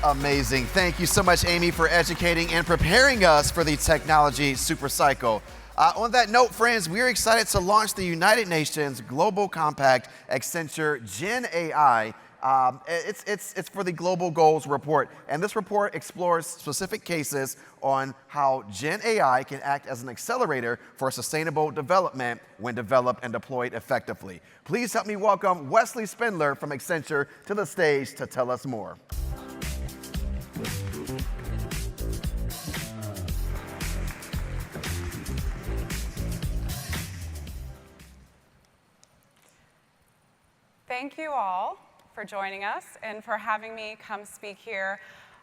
Amazing. Thank you so much, Amy, for educating and preparing us for the technology supercycle. On that note, friends, we're excited to launch the United Nations Global Compact Accenture Gen AI. It's for the Global Goals Report, and this report explores specific cases on how Gen AI can act as an accelerator for sustainable development when developed and deployed effectively. Please help me welcome Wesley Spindler from Accenture to the stage to tell us more. Thank you all for joining us and for having me come speak here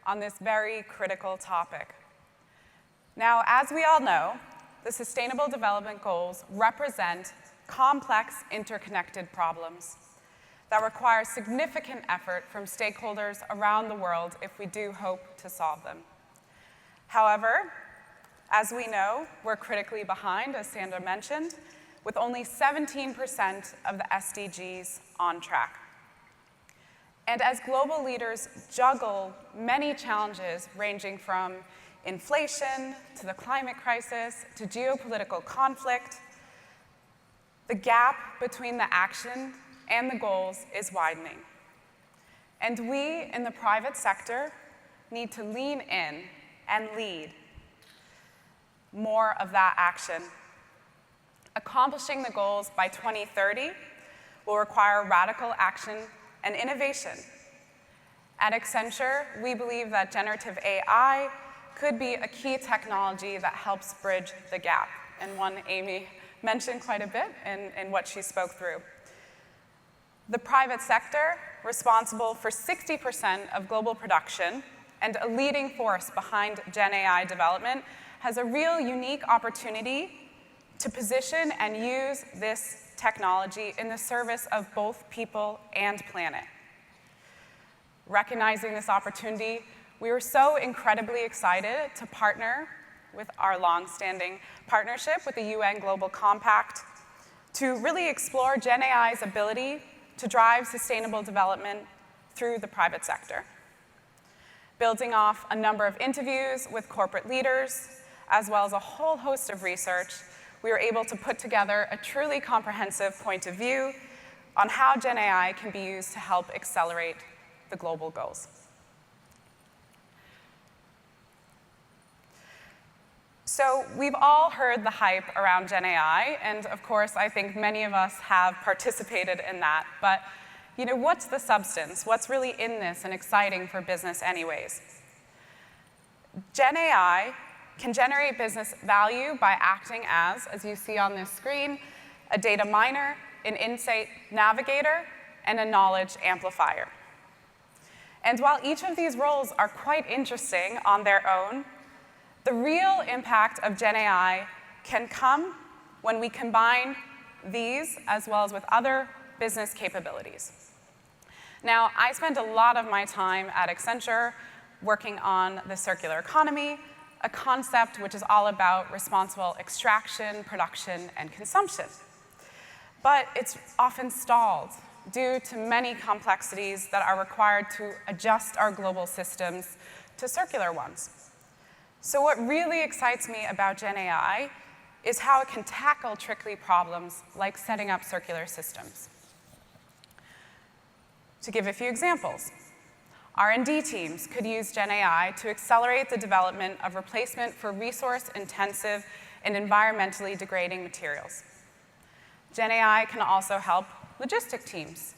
on this very critical topic. Now, as we all know, the Sustainable Development Goals represent complex, interconnected problems that require significant effort from stakeholders around the world if we do hope to solve them. However, as we know, we're critically behind, as Sandra mentioned, with only 17% of the SDGs on track. And as global leaders juggle many challenges ranging from inflation to the climate crisis to geopolitical conflict, the gap between the action and the goals is widening. And we in the private sector need to lean in and lead more of that action. Accomplishing the goals by 2030 will require radical action and innovation. At Accenture, we believe that generative AI could be a key technology that helps bridge the gap, and one Amy mentioned quite a bit in what she spoke through. The private sector, responsible for 60% of global production and a leading force behind Gen AI development, has a real unique opportunity to position and use this technology in the service of both people and planet. Recognizing this opportunity, we were so incredibly excited to partner with our long-standing partnership with the UN Global Compact to really explore Gen AI's ability to drive sustainable development through the private sector. Building off a number of interviews with corporate leaders, as well as a whole host of research, we were able to put together a truly comprehensive point of view on how Gen AI can be used to help accelerate the global goals. So we've all heard the hype around Gen AI, and of course, I think many of us have participated in that. But what's the substance? What's really in this and exciting for business anyways? Gen AI can generate business value by acting as you see on this screen, a data miner, an insight navigator, and a knowledge amplifier. And while each of these roles are quite interesting on their own, the real impact of Gen AI can come when we combine these as well as with other business capabilities. Now, I spend a lot of my time at Accenture working on the circular economy, a concept which is all about responsible extraction, production, and consumption. But it's often stalled due to many complexities that are required to adjust our global systems to circular ones. So what really excites me about Gen AI is how it can tackle tricky problems like setting up circular systems. To give a few examples, R&D teams could use Gen AI to accelerate the development of replacement for resource-intensive and environmentally degrading materials. Gen AI can also help logistic teams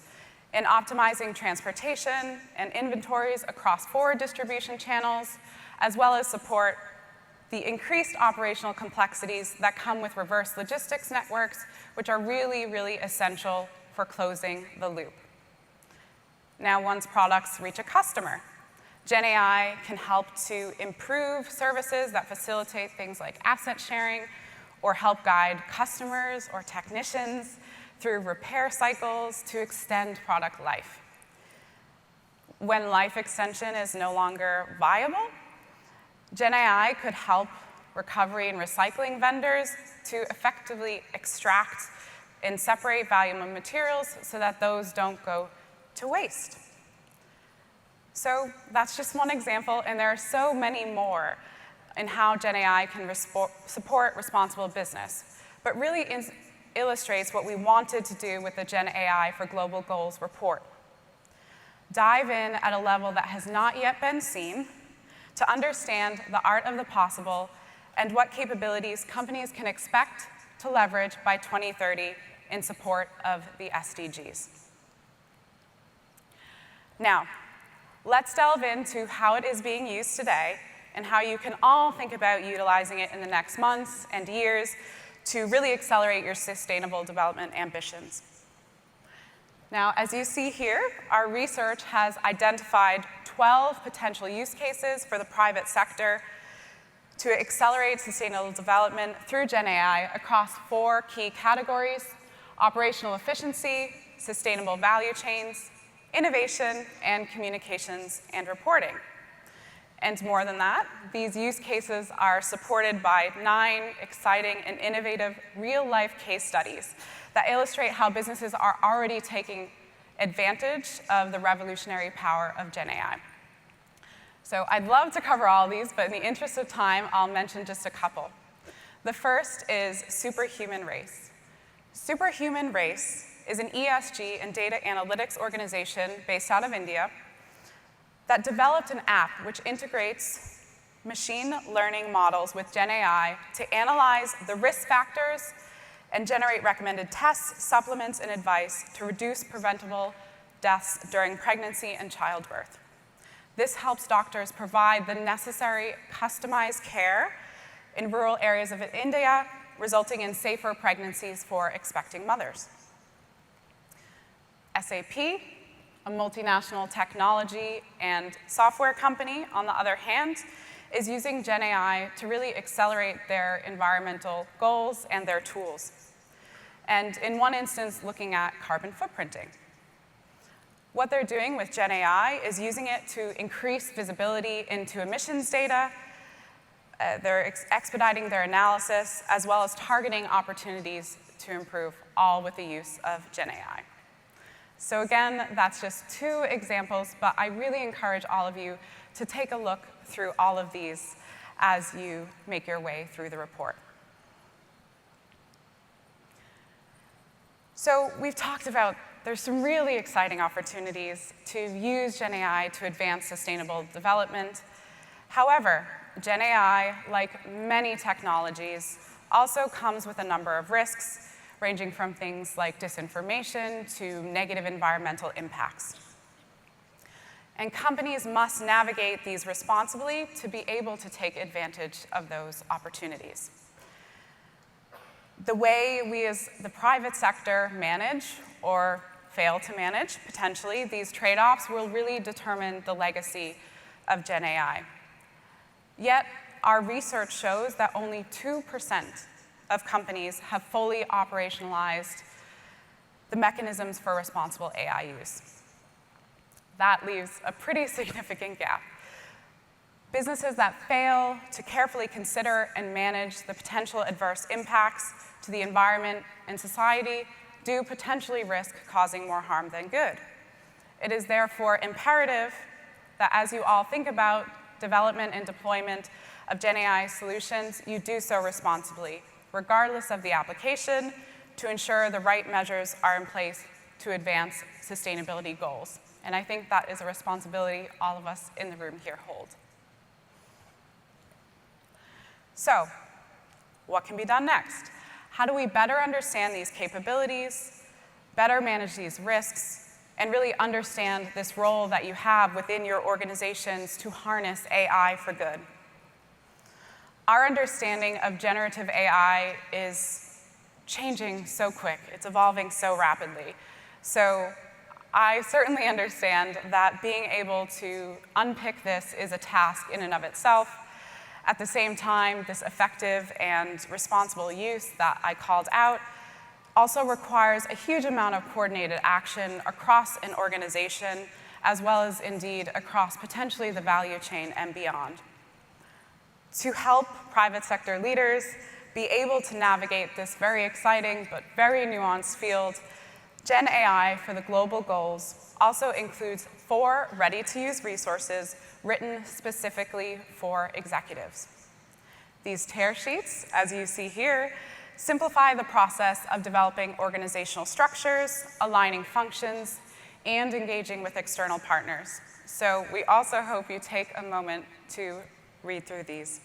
in optimizing transportation and inventories across forward distribution channels, as well as support the increased operational complexities that come with reverse logistics networks, which are really, really essential for closing the loop. Now, once products reach a customer, Gen AI can help to improve services that facilitate things like asset sharing or help guide customers or technicians through repair cycles to extend product life. When life extension is no longer viable, Gen AI could help recovery and recycling vendors to effectively extract and separate valuable materials so that those don't go to waste. So that's just one example, and there are so many more in how Gen AI can support responsible business, but really illustrates what we wanted to do with the Gen AI for Global Goals report. Dive in at a level that has not yet been seen to understand the art of the possible and what capabilities companies can expect to leverage by 2030 in support of the SDGs. Now, let's delve into how it is being used today and how you can all think about utilizing it in the next months and years to really accelerate your sustainable development ambitions. Now, as you see here, our research has identified 12 potential use cases for the private sector to accelerate sustainable development through Gen AI across 4 key categories: operational efficiency, sustainable value chains, innovation, and communications and reporting. And more than that, these use cases are supported by 9 exciting and innovative real-life case studies that illustrate how businesses are already taking advantage of the revolutionary power of Gen AI. So I'd love to cover all these, but in the interest of time, I'll mention just a couple. The first is Superhuman Race. Superhuman Race is an ESG and data analytics organization based out of India that developed an app which integrates machine learning models with Gen AI to analyze the risk factors and generate recommended tests, supplements, and advice to reduce preventable deaths during pregnancy and childbirth. This helps doctors provide the necessary customized care in rural areas of India, resulting in safer pregnancies for expecting mothers. SAP, a multinational technology and software company, on the other hand, is using Gen AI to really accelerate their environmental goals and their tools. And in one instance, looking at carbon footprinting. What they're doing with Gen AI is using it to increase visibility into emissions data. They're expediting their analysis, as well as targeting opportunities to improve, all with the use of Gen AI. So again, that's just 2 examples, but I really encourage all of you to take a look through all of these as you make your way through the report. So we've talked about there's some really exciting opportunities to use Gen AI to advance sustainable development. However, Gen AI, like many technologies, also comes with a number of risks, ranging from things like disinformation to negative environmental impacts. And companies must navigate these responsibly to be able to take advantage of those opportunities. The way we as the private sector manage or fail to manage, potentially, these trade-offs will really determine the legacy of Gen AI. Yet, our research shows that only 2% of companies have fully operationalized the mechanisms for responsible AI use. That leaves a pretty significant gap. Businesses that fail to carefully consider and manage the potential adverse impacts to the environment and society do potentially risk causing more harm than good. It is therefore imperative that as you all think about development and deployment of Gen AI solutions, you do so responsibly, regardless of the application, to ensure the right measures are in place to advance sustainability goals. And I think that is a responsibility all of us in the room here hold. So, what can be done next? How do we better understand these capabilities, better manage these risks, and really understand this role that you have within your organizations to harness AI for good? Our understanding of generative AI is changing so quick. It's evolving so rapidly. So I certainly understand that being able to unpick this is a task in and of itself. At the same time, this effective and responsible use that I called out also requires a huge amount of coordinated action across an organization, as well as indeed across potentially the value chain and beyond. To help private sector leaders be able to navigate this very exciting but very nuanced field, Gen AI for the Global Goals also includes 4 ready-to-use resources written specifically for executives. These tear sheets, as you see here, simplify the process of developing organizational structures, aligning functions, and engaging with external partners. So we also hope you take a moment to read through these.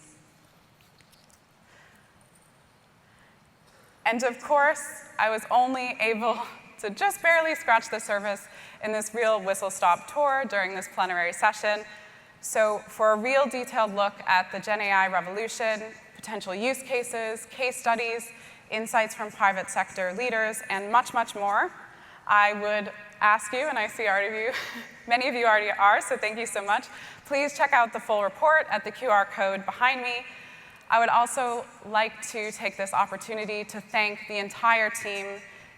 And of course, I was only able to just barely scratch the surface in this real whistle-stop tour during this plenary session. So for a real detailed look at the GenAI revolution, potential use cases, case studies, insights from private sector leaders, and much, much more, I would ask you, and I see many of you already are, so thank you so much. Please check out the full report at the QR code behind me. I would also like to take this opportunity to thank the entire team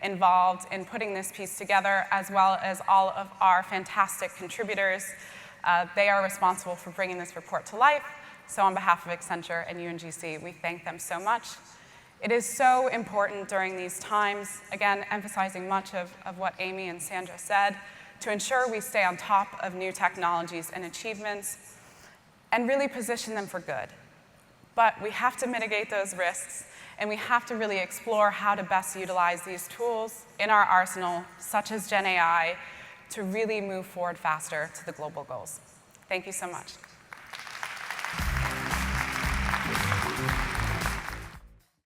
involved in putting this piece together, as well as all of our fantastic contributors. They are responsible for bringing this report to life. So on behalf of Accenture and UNGC, we thank them so much. It is so important during these times, again, emphasizing much of what Amy and Sandra said, to ensure we stay on top of new technologies and achievements and really position them for good. But we have to mitigate those risks, and we have to really explore how to best utilize these tools in our arsenal, such as GenAI, to really move forward faster to the global goals. Thank you so much.